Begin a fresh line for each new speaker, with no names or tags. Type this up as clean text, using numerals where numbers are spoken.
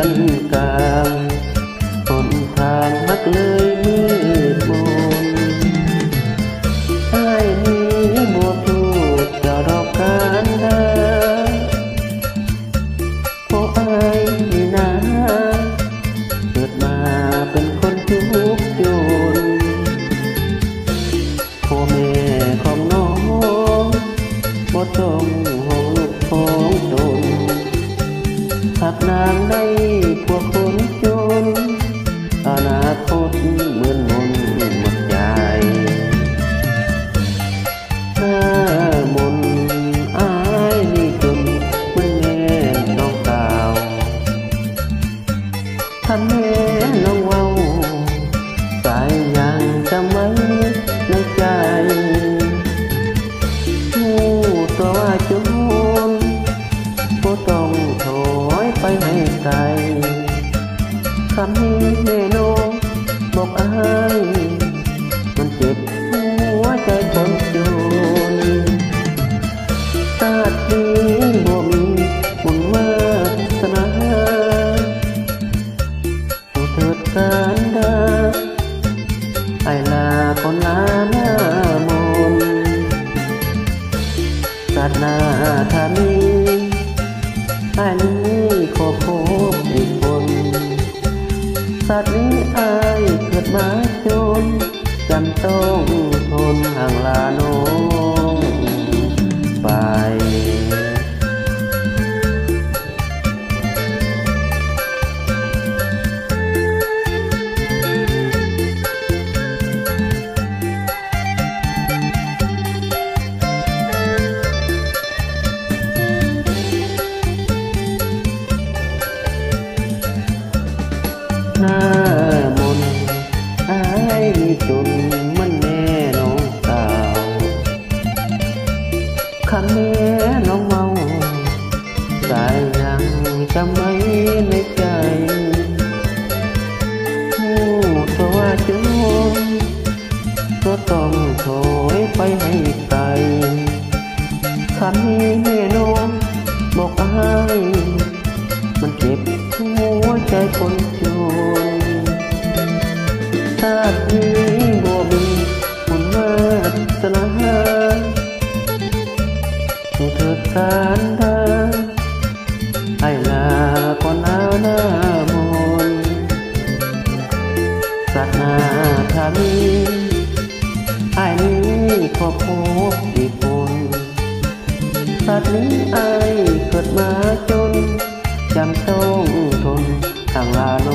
ชั้นกลางหนทางมักเลยมืดมนอ้ายนี้บัวพูดจะรอการดาเพราะอ้ายนี่นะเกิดมาเป็นคนทุกข์จนพ่อแม่ของน้องบ่ต้องห่วงลูกของตนหากนางได้พวกคนจนอนาคตเหมือนมนหมดใจหน้ามนอายนี่จนเหมือนแม่น้องสาวถ้าแม่น้องเว้าสายยังจำไว้ในใจผู้ตัวว่าจนบ่ต้องถอยไปให้ไกลคำนี้แม่น้องบอกอ้ายมันเจ็บหัวใจคนจนชาตินี้บ่มีบุญวาสนาผู้เถิดการดาอ้ายลาคนลาหน้ามนชาติหน้าถ้ามีอ้ายนี้ขอพบอีกคนชาตินี้อ้ายเกิดมาจนจำต้องทนห่างลาน้องไปหน้ามนอายจนมันแม่น้องสาวคำแม่น้องเมาสายยังจำไว้ในใจผู้ตัวจนก็ต้องถอยไปให้ไกลคำนี้แม่น้องบอกอ้ายมันเจ็บหัวใจคนจนชาตินี้บ่มีบุญวาสนาผู้เถิดการดาอ้ายลาก่อนหน้ามนชาติหน้าถ้ามีอ้ายนี้ขอพบอีกคนชาตินี้อ้ายเกิดมาจนจำต้องทนต่างลาโล